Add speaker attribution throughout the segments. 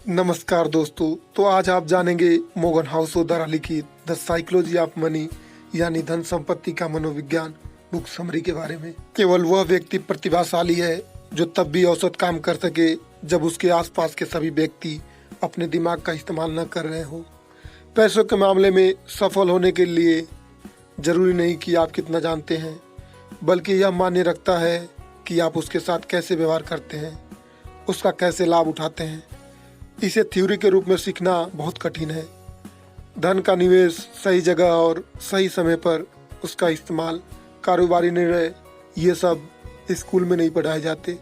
Speaker 1: नमस्कार दोस्तों। तो आज आप जानेंगे मोगन हाउसो द्वारा लिखित द साइकोलॉजी ऑफ मनी यानी धन संपत्ति का मनोविज्ञान बुक समरी के बारे में। केवल वह व्यक्ति प्रतिभाशाली है जो तब भी औसत काम कर सके जब उसके आसपास के सभी व्यक्ति अपने दिमाग का इस्तेमाल न कर रहे हो। पैसों के मामले में सफल होने के लिए जरूरी नहीं कि आप कितना जानते हैं, बल्कि यह मायने रखता है कि आप उसके साथ कैसे व्यवहार करते हैं, उसका कैसे लाभ उठाते हैं। इसे थ्योरी के रूप में सीखना बहुत कठिन है। धन का निवेश, सही जगह और सही समय पर उसका इस्तेमाल, कारोबारी निर्णय, ये सब स्कूल में नहीं पढ़ाए जाते।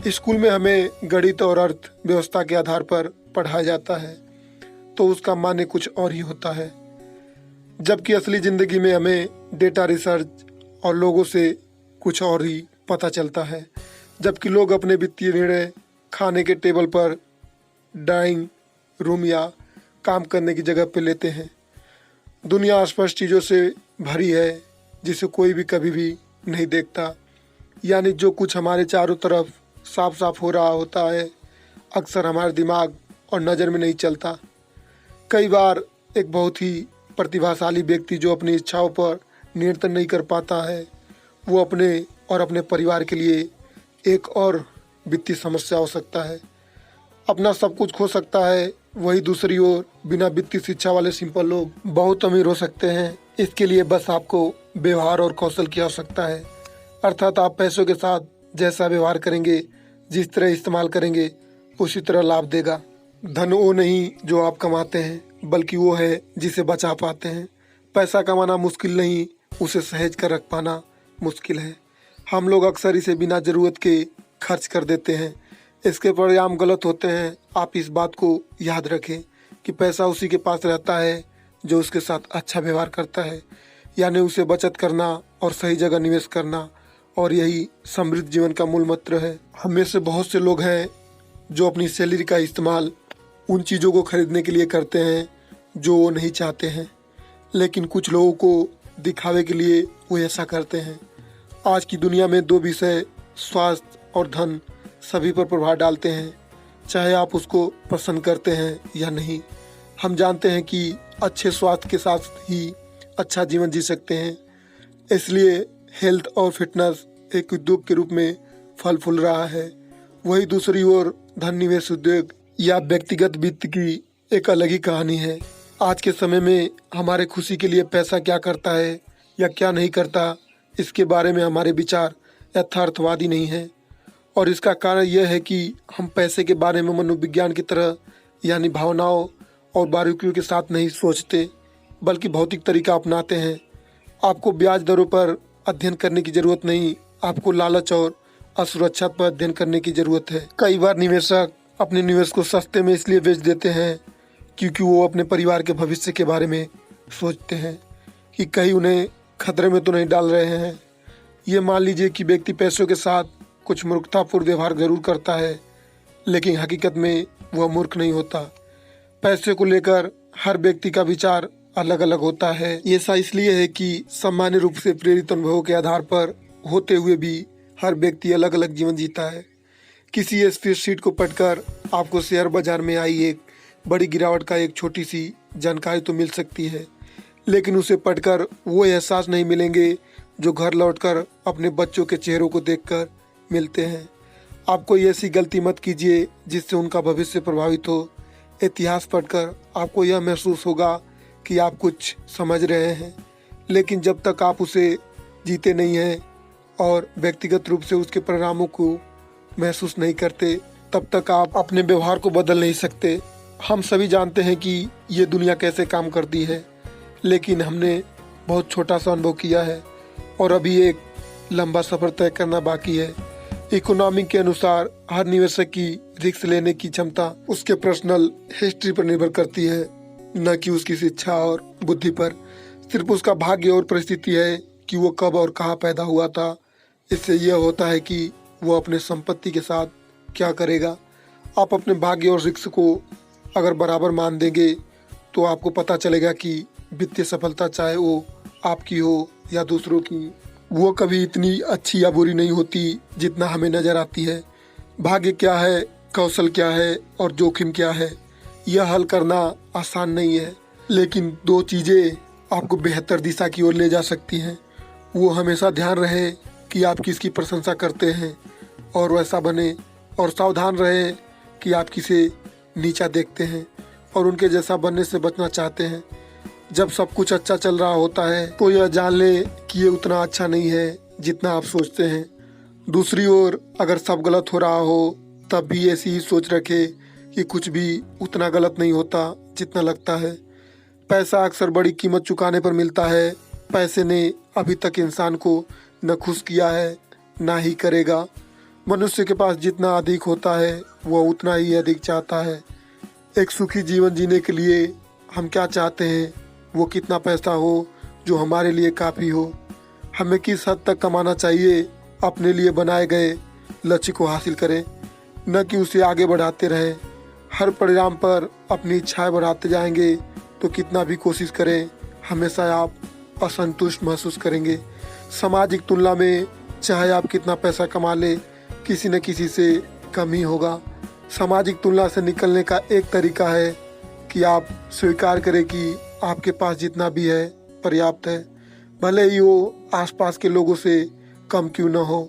Speaker 1: स्कूल में हमें गणित और अर्थ व्यवस्था के आधार पर पढ़ाया जाता है, तो उसका माने कुछ और ही होता है। जबकि असली ज़िंदगी में हमें डेटा रिसर्च और लोगों से कुछ और ही पता चलता है। जबकि लोग अपने वित्तीय निर्णय खाने के टेबल पर, ड्राइंग रूम या काम करने की जगह पे लेते हैं। दुनिया अस्पष्ट चीज़ों से भरी है जिसे कोई भी कभी भी नहीं देखता। यानी जो कुछ हमारे चारों तरफ साफ साफ हो रहा होता है, अक्सर हमारे दिमाग और नज़र में नहीं चलता। कई बार एक बहुत ही प्रतिभाशाली व्यक्ति जो अपनी इच्छाओं पर नियंत्रण नहीं कर पाता है, वो अपने और अपने परिवार के लिए एक और वित्तीय समस्या हो सकता है। अपना सब कुछ खो सकता है। वही दूसरी ओर बिना वित्तीय शिक्षा वाले सिंपल लोग बहुत अमीर हो सकते हैं। इसके लिए बस आपको व्यवहार और कौशल की आवश्यकता है। अर्थात आप पैसों के साथ जैसा व्यवहार करेंगे, जिस तरह इस्तेमाल करेंगे, उसी तरह लाभ देगा। धन वो नहीं जो आप कमाते हैं, बल्कि वो है जिसे बचा पाते हैं। पैसा कमाना मुश्किल नहीं, उसे सहेज कर रख पाना मुश्किल है। हम लोग अक्सर इसे बिना ज़रूरत के खर्च कर देते हैं। इसके परिणाम गलत होते हैं। आप इस बात को याद रखें कि पैसा उसी के पास रहता है जो उसके साथ अच्छा व्यवहार करता है, यानी उसे बचत करना और सही जगह निवेश करना, और यही समृद्ध जीवन का मूल मंत्र है। हम में से बहुत से लोग हैं जो अपनी सैलरी का इस्तेमाल उन चीज़ों को खरीदने के लिए करते हैं जो वो नहीं चाहते हैं, लेकिन कुछ लोगों को दिखावे के लिए वो ऐसा करते हैं। आज की दुनिया में दो विषय, स्वास्थ्य और धन, सभी पर प्रभाव डालते हैं, चाहे आप उसको पसंद करते हैं या नहीं। हम जानते हैं कि अच्छे स्वास्थ्य के साथ ही अच्छा जीवन जी सकते हैं। इसलिए हेल्थ और फिटनेस एक उद्योग के रूप में फल फूल रहा है। वही दूसरी ओर धन निवेश उद्योग या व्यक्तिगत वित्त की एक अलग ही कहानी है। आज के समय में हमारे खुशी के लिए पैसा क्या करता है या क्या नहीं करता, इसके बारे में हमारे विचार यथार्थवादी नहीं है। और इसका कारण यह है कि हम पैसे के बारे में मनोविज्ञान की तरह, यानी भावनाओं और बारीकियों के साथ नहीं सोचते, बल्कि भौतिक तरीका अपनाते हैं। आपको ब्याज दरों पर अध्ययन करने की ज़रूरत नहीं, आपको लालच और असुरक्षा पर अध्ययन करने की ज़रूरत है। कई बार निवेशक अपने निवेश को सस्ते में इसलिए बेच देते हैं क्योंकि वो अपने परिवार के भविष्य के बारे में सोचते हैं कि कहीं उन्हें खतरे में तो नहीं डाल रहे हैं। ये मान लीजिए कि व्यक्ति पैसों के साथ कुछ मूर्खतापूर्ण व्यवहार जरूर करता है, लेकिन हकीकत में वह मूर्ख नहीं होता। पैसे को लेकर हर व्यक्ति का विचार अलग अलग होता है। ये ऐसा इसलिए है कि सामान्य रूप से प्रेरित अनुभवों के आधार पर होते हुए भी हर व्यक्ति अलग अलग जीवन जीता है। किसी स्प्रेडशीट को पढ़कर आपको शेयर बाजार में आई एक बड़ी गिरावट का एक छोटी सी जानकारी तो मिल सकती है, लेकिन उसे पढ़कर वो एहसास नहीं मिलेंगे जो घर लौटकर अपने बच्चों के चेहरों को देखकर मिलते हैं। आप कोई ऐसी गलती मत कीजिए जिससे उनका भविष्य प्रभावित हो। इतिहास पढ़कर आपको यह महसूस होगा कि आप कुछ समझ रहे हैं, लेकिन जब तक आप उसे जीते नहीं हैं और व्यक्तिगत रूप से उसके परिणामों को महसूस नहीं करते, तब तक आप अपने व्यवहार को बदल नहीं सकते। हम सभी जानते हैं कि ये दुनिया कैसे काम करती है, लेकिन हमने बहुत छोटा सा अनुभव किया है और अभी एक लंबा सफ़र तय करना बाकी है। इकोनॉमी के अनुसार हर निवेशक की रिस्क लेने की क्षमता उसके पर्सनल हिस्ट्री पर निर्भर करती है, न कि उसकी शिक्षा और बुद्धि पर। सिर्फ उसका भाग्य और परिस्थिति है कि वो कब और कहाँ पैदा हुआ था। इससे यह होता है कि वो अपने संपत्ति के साथ क्या करेगा। आप अपने भाग्य और रिस्क को अगर बराबर मान देंगे तो आपको पता चलेगा कि वित्तीय सफलता चाहे वो आपकी हो या दूसरों की, वो कभी इतनी अच्छी या बुरी नहीं होती जितना हमें नज़र आती है। भाग्य क्या है कौशल क्या है और जोखिम क्या है, यह हल करना आसान नहीं है। लेकिन दो चीज़ें आपको बेहतर दिशा की ओर ले जा सकती हैं। वो हमेशा ध्यान रहे कि आप किसकी प्रशंसा करते हैं और वैसा बने, और सावधान रहे कि आप किसे नीचा देखते हैं और उनके जैसा बनने से बचना चाहते हैं। जब सब कुछ अच्छा चल रहा होता है तो यह जान ले कि ये उतना अच्छा नहीं है जितना आप सोचते हैं। दूसरी ओर अगर सब गलत हो रहा हो तब भी ऐसी ही सोच रखे कि कुछ भी उतना गलत नहीं होता जितना लगता है। पैसा अक्सर बड़ी कीमत चुकाने पर मिलता है। पैसे ने अभी तक इंसान को न खुश किया है ना ही करेगा। मनुष्य के पास जितना अधिक होता है वह उतना ही अधिक चाहता है। एक सुखी जीवन जीने के लिए हम क्या चाहते हैं, वो कितना पैसा हो जो हमारे लिए काफ़ी हो। हमें किस हद तक कमाना चाहिए, अपने लिए बनाए गए लक्ष्य को हासिल करें, न कि उसे आगे बढ़ाते रहें। हर परिणाम पर अपनी इच्छाएं बढ़ाते जाएंगे तो कितना भी कोशिश करें हमेशा आप असंतुष्ट महसूस करेंगे। सामाजिक तुलना में चाहे आप कितना पैसा कमा ले, किसी न किसी से कम ही होगा। सामाजिक तुलना से निकलने का एक तरीका है कि आप स्वीकार करें कि आपके पास जितना भी है पर्याप्त है, भले ही वो आसपास के लोगों से कम क्यों न हो।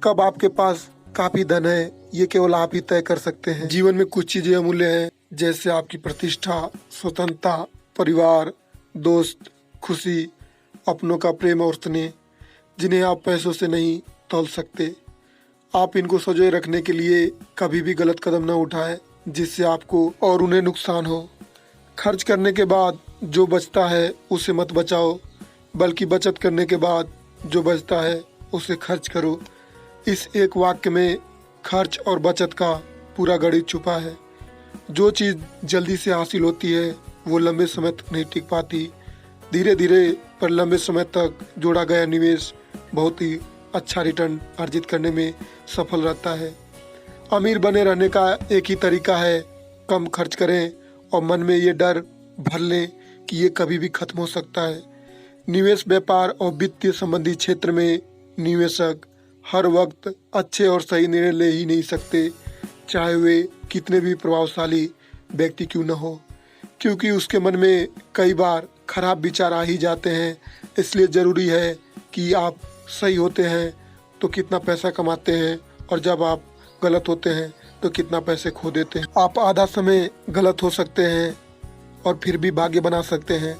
Speaker 1: कब आपके पास काफ़ी धन है ये केवल आप ही तय कर सकते हैं। जीवन में कुछ चीज़ें अमूल्य हैं, जैसे आपकी प्रतिष्ठा, स्वतंत्रता, परिवार, दोस्त, खुशी, अपनों का प्रेम और स्नेह, जिन्हें आप पैसों से नहीं तौल सकते। आप इनको संजोए रखने के लिए कभी भी गलत कदम न उठाएं जिससे आपको और उन्हें नुकसान हो। खर्च करने के बाद जो बचता है उसे मत बचाओ, बल्कि बचत करने के बाद जो बचता है उसे खर्च करो। इस एक वाक्य में खर्च और बचत का पूरा गणित छुपा है। जो चीज़ जल्दी से हासिल होती है वो लंबे समय तक नहीं टिक पाती। धीरे धीरे पर लंबे समय तक जोड़ा गया निवेश बहुत ही अच्छा रिटर्न अर्जित करने में सफल रहता है। अमीर बने रहने का एक ही तरीका है, कम खर्च करें और मन में ये डर भर लें कि ये कभी भी खत्म हो सकता है। निवेश, व्यापार और वित्तीय संबंधी क्षेत्र में निवेशक हर वक्त अच्छे और सही निर्णय ले ही नहीं सकते, चाहे वे कितने भी प्रभावशाली व्यक्ति क्यों न हो, क्योंकि उसके मन में कई बार खराब विचार आ ही जाते हैं। इसलिए ज़रूरी है कि आप सही होते हैं तो कितना पैसा कमाते हैं, और जब आप गलत होते हैं तो कितना पैसे खो देते हैं। आप आधा समय गलत हो सकते हैं और फिर भी भाग्य बना सकते हैं।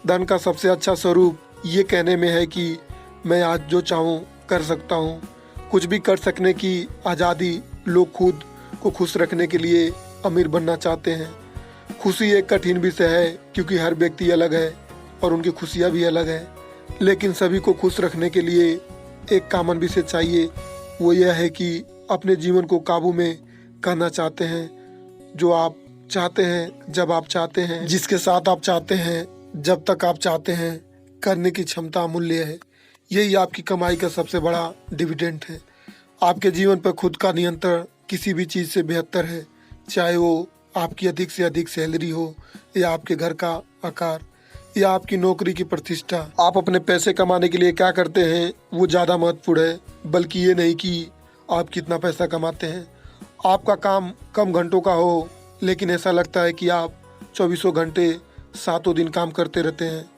Speaker 1: धन का सबसे अच्छा स्वरूप ये कहने में है कि मैं आज जो चाहूँ कर सकता हूँ। कुछ भी कर सकने की आज़ादी। लोग खुद को खुश रखने के लिए अमीर बनना चाहते हैं। खुशी एक कठिन विषय है क्योंकि हर व्यक्ति अलग है और उनकी खुशियाँ भी अलग है। लेकिन सभी को खुश रखने के लिए एक कॉमन विषय चाहिए, वो यह है कि अपने जीवन को काबू में करना चाहते हैं। जो आप चाहते हैं, जब आप चाहते हैं, जिसके साथ आप चाहते हैं, जब तक आप चाहते हैं, करने की क्षमता अमूल्य है। यही आपकी कमाई का सबसे बड़ा डिविडेंड है। आपके जीवन पर खुद का नियंत्रण किसी भी चीज़ से बेहतर है, चाहे वो आपकी अधिक से अधिक सैलरी हो, या आपके घर का आकार, या आपकी नौकरी की प्रतिष्ठा। आप अपने पैसे कमाने के लिए क्या करते हैं वो ज़्यादा महत्वपूर्ण है, बल्कि ये नहीं कि आप कितना पैसा कमाते हैं। आपका काम कम घंटों का हो लेकिन ऐसा लगता है कि आप 24 घंटे 7 दिन काम करते रहते हैं।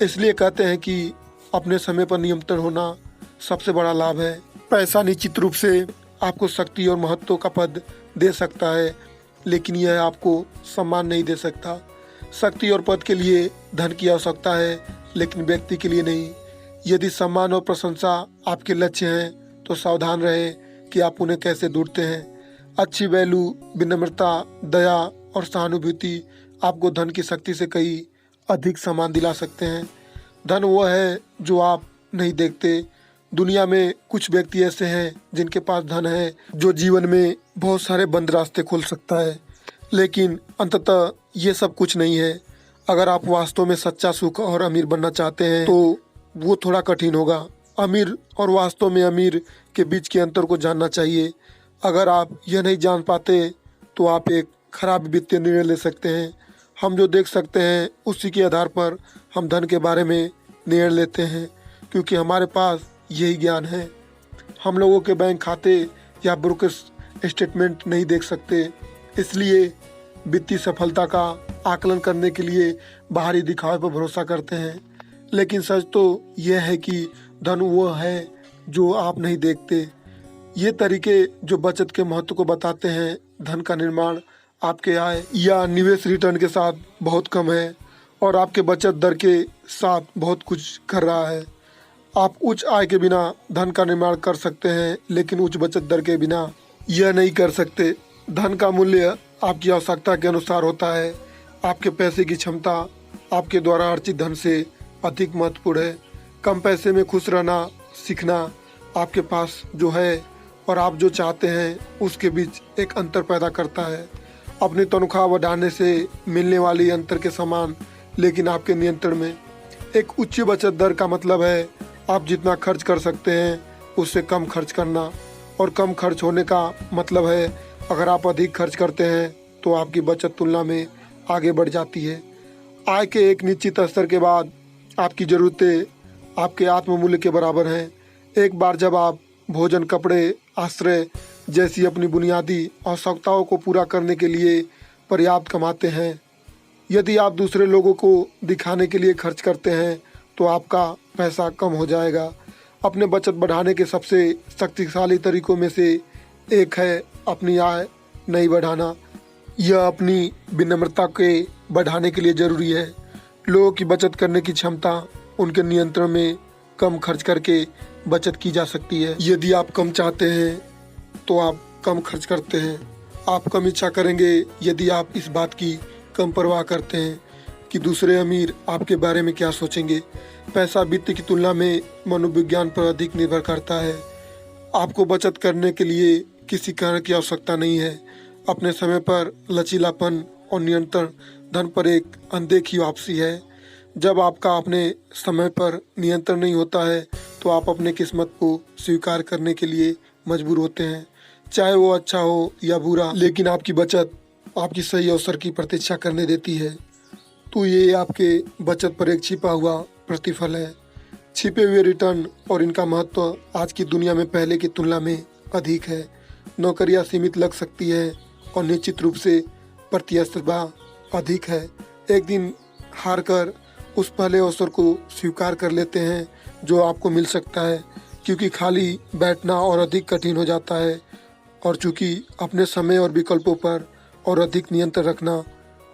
Speaker 1: इसलिए कहते हैं कि अपने समय पर नियंत्रण होना सबसे बड़ा लाभ है। पैसा निश्चित रूप से आपको शक्ति और महत्व का पद दे सकता है, लेकिन यह आपको सम्मान नहीं दे सकता। शक्ति और पद के लिए धन की आवश्यकता है, लेकिन व्यक्ति के लिए नहीं। यदि सम्मान और प्रशंसा आपके लक्ष्य हैं तो सावधान रहें कि आप उन्हें कैसे ढूंढते हैं। अच्छी वैल्यू, विनम्रता, दया और सहानुभूति आपको धन की शक्ति से कई अधिक सम्मान दिला सकते हैं। धन वो है जो आप नहीं देखते। दुनिया में कुछ व्यक्ति ऐसे हैं जिनके पास धन है जो जीवन में बहुत सारे बंद रास्ते खोल सकता है, लेकिन अंततः ये सब कुछ नहीं है। अगर आप वास्तव में सच्चा सुख और अमीर बनना चाहते हैं तो वो थोड़ा कठिन होगा। अमीर और वास्तव में अमीर के बीच के अंतर को जानना चाहिए। अगर आप यह नहीं जान पाते तो आप एक खराब वित्तीय निर्णय ले सकते हैं। हम जो देख सकते हैं उसी के आधार पर हम धन के बारे में निर्णय लेते हैं, क्योंकि हमारे पास यही ज्ञान है। हम लोगों के बैंक खाते या ब्रोकर्स स्टेटमेंट नहीं देख सकते, इसलिए वित्तीय सफलता का आकलन करने के लिए बाहरी दिखावे पर भरोसा करते हैं। लेकिन सच तो यह है कि धन वो है जो आप नहीं देखते। ये तरीके जो बचत के महत्व को बताते हैं। धन का निर्माण आपके आय या निवेश रिटर्न के साथ बहुत कम है और आपके बचत दर के साथ बहुत कुछ कर रहा है। आप उच्च आय के बिना धन का निर्माण कर सकते हैं, लेकिन उच्च बचत दर के बिना यह नहीं कर सकते। धन का मूल्य आपकी आवश्यकता के अनुसार होता है। आपके पैसे की क्षमता आपके द्वारा अर्जित धन से अधिक महत्वपूर्ण है। कम पैसे में खुश रहना सीखना आपके पास जो है और आप जो चाहते हैं उसके बीच एक अंतर पैदा करता है। अपनी तनख्वाह बढ़ाने से मिलने वाली अंतर के समान, लेकिन आपके नियंत्रण में। एक उच्च बचत दर का मतलब है आप जितना खर्च कर सकते हैं उससे कम खर्च करना, और कम खर्च होने का मतलब है अगर आप अधिक खर्च करते हैं तो आपकी बचत तुलना में आगे बढ़ जाती है। आय के एक निश्चित स्तर के बाद आपकी ज़रूरतें आपके आत्ममूल्य के बराबर हैं। एक बार जब आप भोजन, कपड़े, आश्रय जैसी अपनी बुनियादी आवश्यकताओं को पूरा करने के लिए पर्याप्त कमाते हैं, यदि आप दूसरे लोगों को दिखाने के लिए खर्च करते हैं तो आपका पैसा कम हो जाएगा। अपने बचत बढ़ाने के सबसे शक्तिशाली तरीकों में से एक है अपनी आय नहीं बढ़ाना। यह अपनी विनम्रता के बढ़ाने के लिए ज़रूरी है। लोगों की बचत करने की क्षमता उनके नियंत्रण में कम खर्च करके बचत की जा सकती है। यदि आप कम चाहते हैं तो आप कम खर्च करते हैं। आप कम इच्छा करेंगे यदि आप इस बात की कम परवाह करते हैं कि दूसरे अमीर आपके बारे में क्या सोचेंगे। पैसा वित्त की तुलना में मनोविज्ञान पर अधिक निर्भर करता है। आपको बचत करने के लिए किसी कारण की आवश्यकता नहीं है। अपने समय पर लचीलापन और नियंत्रण धन पर एक अनदेखी वापसी है। जब आपका अपने समय पर नियंत्रण नहीं होता है तो आप अपने किस्मत को स्वीकार करने के लिए मजबूर होते हैं, चाहे वो अच्छा हो या बुरा। लेकिन आपकी बचत आपकी सही अवसर की प्रतीक्षा करने देती है, तो ये आपके बचत पर एक छिपा हुआ प्रतिफल है। छिपे हुए रिटर्न और इनका महत्व आज की दुनिया में पहले की तुलना में अधिक है। नौकरियां सीमित लग सकती है और निश्चित रूप से प्रतिस्पर्धा अधिक है। एक दिन हार कर उस पहले अवसर को स्वीकार कर लेते हैं जो आपको मिल सकता है, क्योंकि खाली बैठना और अधिक कठिन हो जाता है। और चूँकि अपने समय और विकल्पों पर और अधिक नियंत्रण रखना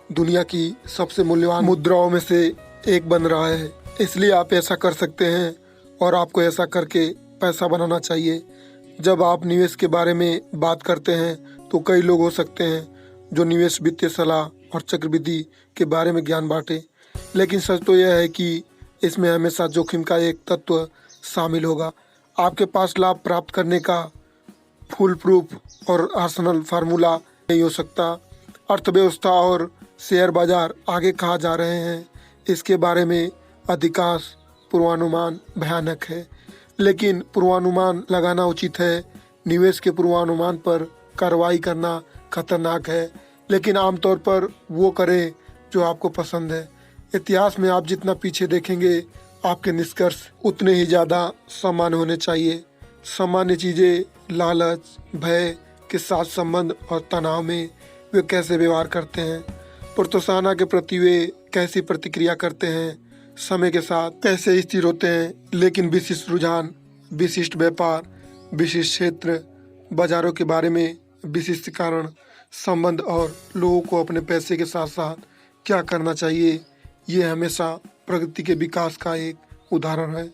Speaker 1: दुनिया की सबसे मूल्यवान मुद्राओं में से एक बन रहा है, इसलिए आप ऐसा कर सकते हैं और आपको ऐसा करके पैसा बनाना चाहिए। जब आप निवेश के बारे में बात करते हैं तो कई लोग हो सकते हैं जो निवेश, वित्तीय सलाह और चक्रवृद्धि के बारे में ज्ञान बांटे, लेकिन सच तो यह है कि इसमें हमेशा जोखिम का एक तत्व शामिल होगा। आपके पास लाभ प्राप्त करने का फुल प्रूफ और आर्सेनल फार्मूला नहीं हो सकता। अर्थव्यवस्था और शेयर बाजार आगे कहाँ जा रहे हैं इसके बारे में अधिकांश पूर्वानुमान भयानक है, लेकिन पूर्वानुमान लगाना उचित है। निवेश के पूर्वानुमान पर कार्रवाई करना खतरनाक है, लेकिन आमतौर पर वो करें जो आपको पसंद है। इतिहास में आप जितना पीछे देखेंगे आपके निष्कर्ष उतने ही ज़्यादा सामान्य होने चाहिए। सामान्य चीज़ें लालच, भय के साथ संबंध और तनाव में वे कैसे व्यवहार करते हैं, प्रोत्साहन के प्रति वे कैसी प्रतिक्रिया करते हैं, समय के साथ कैसे स्थिर होते हैं। लेकिन विशिष्ट रुझान, विशिष्ट व्यापार, विशिष्ट क्षेत्र, बाजारों के बारे में विशिष्ट कारण, संबंध और लोगों को अपने पैसे के साथ साथ क्या करना चाहिए, ये हमेशा प्रगति के विकास का एक उदाहरण है।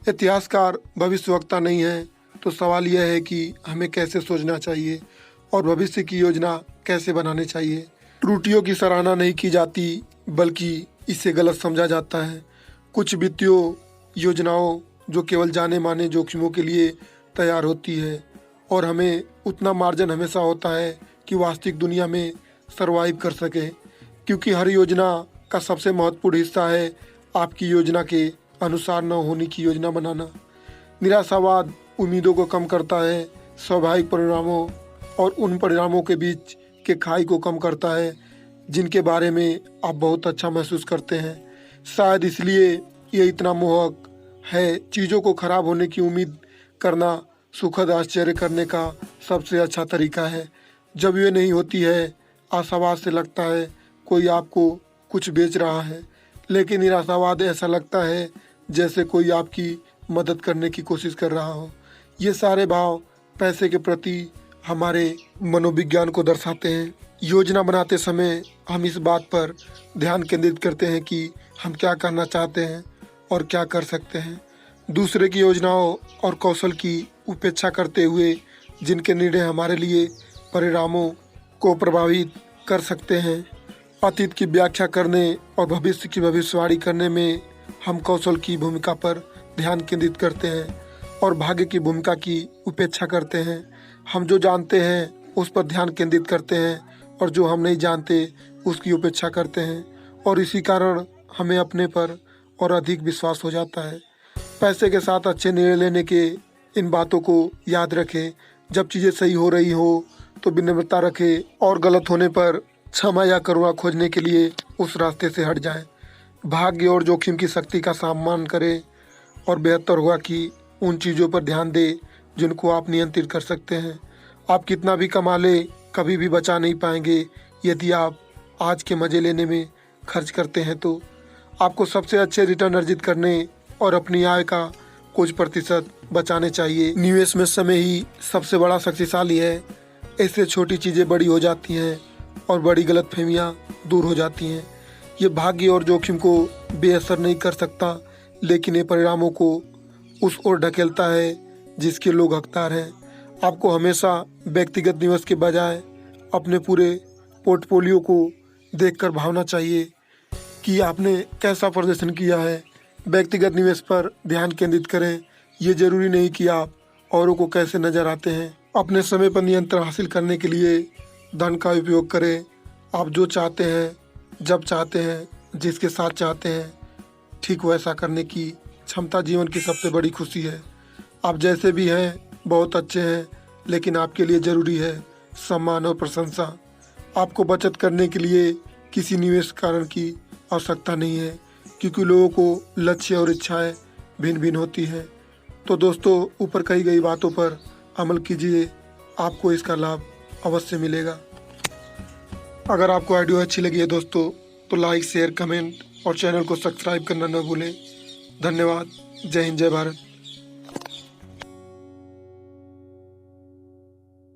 Speaker 1: इतिहासकार भविष्यवक्ता नहीं है, तो सवाल यह है कि हमें कैसे सोचना चाहिए और भविष्य की योजना कैसे बनानी चाहिए। त्रुटियों की सराहना नहीं की जाती, बल्कि इसे गलत समझा जाता है। कुछ वित्तीय योजनाओं जो केवल जाने माने जोखिमों के लिए तैयार होती है, और हमें उतना मार्जिन हमेशा होता है कि वास्तविक दुनिया में सर्वाइव कर सके, क्योंकि हर योजना का सबसे महत्वपूर्ण हिस्सा है आपकी योजना के अनुसार न होने की योजना बनाना। निराशावाद उम्मीदों को कम करता है, स्वाभाविक परिणामों और उन परिणामों के बीच के खाई को कम करता है जिनके बारे में आप बहुत अच्छा महसूस करते हैं। शायद इसलिए ये इतना मोहक है। चीज़ों को खराब होने की उम्मीद करना सुखद आश्चर्य करने का सबसे अच्छा तरीका है। जब ये नहीं होती है, आशावाद से लगता है कोई आपको कुछ बेच रहा है, लेकिन निराशावाद ऐसा लगता है जैसे कोई आपकी मदद करने की कोशिश कर रहा हो। ये सारे भाव पैसे के प्रति हमारे मनोविज्ञान को दर्शाते हैं। योजना बनाते समय हम इस बात पर ध्यान केंद्रित करते हैं कि हम क्या करना चाहते हैं और क्या कर सकते हैं। दूसरे की योजनाओं और कौशल की उपेक्षा करते हुए जिनके निर्णय हमारे लिए परिणामों को प्रभावित कर सकते हैं। अतीत की व्याख्या करने और भविष्य की भविष्यवाणी करने में हम कौशल की भूमिका पर ध्यान केंद्रित करते हैं और भाग्य की भूमिका की उपेक्षा करते हैं। हम जो जानते हैं उस पर ध्यान केंद्रित करते हैं और जो हम नहीं जानते उसकी उपेक्षा करते हैं, और इसी कारण हमें अपने पर और अधिक विश्वास हो जाता है। पैसे के साथ अच्छे निर्णय लेने के इन बातों को याद रखें। जब चीज़ें सही हो रही हो तो विनम्रता रखें और गलत होने पर क्षमा या करुणा खोजने के लिए उस रास्ते से हट जाएं। भाग्य और जोखिम की शक्ति का सम्मान करें और बेहतर होगा कि उन चीज़ों पर ध्यान दें जिनको आप नियंत्रित कर सकते हैं। आप कितना भी कमा लें, कभी भी बचा नहीं पाएंगे यदि आप आज के मज़े लेने में खर्च करते हैं। तो आपको सबसे अच्छे रिटर्न अर्जित करने और अपनी आय का कुछ प्रतिशत बचाने चाहिए। निवेश में समय ही सबसे बड़ा शक्तिशाली है। इससे छोटी चीज़ें बड़ी हो जाती हैं और बड़ी गलतफहमियां दूर हो जाती हैं। ये भाग्य और जोखिम को बेअसर नहीं कर सकता, लेकिन ये परिणामों को उस ओर ढकेलता है जिसके लोग हकदार हैं। आपको हमेशा व्यक्तिगत निवेश के बजाय अपने पूरे पोर्टफोलियो को देखकर भावना चाहिए कि आपने कैसा प्रदर्शन किया है। व्यक्तिगत निवेश पर ध्यान केंद्रित करें। ये जरूरी नहीं कि आप औरों को कैसे नज़र आते हैं। अपने समय पर नियंत्रण हासिल करने के लिए धन का उपयोग करें। आप जो चाहते हैं, जब चाहते हैं, जिसके साथ चाहते हैं, ठीक वैसा करने की क्षमता जीवन की सबसे बड़ी खुशी है। आप जैसे भी हैं बहुत अच्छे हैं, लेकिन आपके लिए ज़रूरी है सम्मान और प्रशंसा। आपको बचत करने के लिए किसी निवेश कारण की आवश्यकता नहीं है, क्योंकि लोगों को लक्ष्य और इच्छाएं भिन्न भिन्न होती हैं। तो दोस्तों, ऊपर कही गई बातों पर अमल कीजिए, आपको इसका लाभ अवश्य मिलेगा। अगर आपको वीडियो अच्छी लगी है दोस्तों, तो लाइक, शेयर, कमेंट और चैनल को सब्सक्राइब करना न भूलें। धन्यवाद। जय हिंद, जय भारत।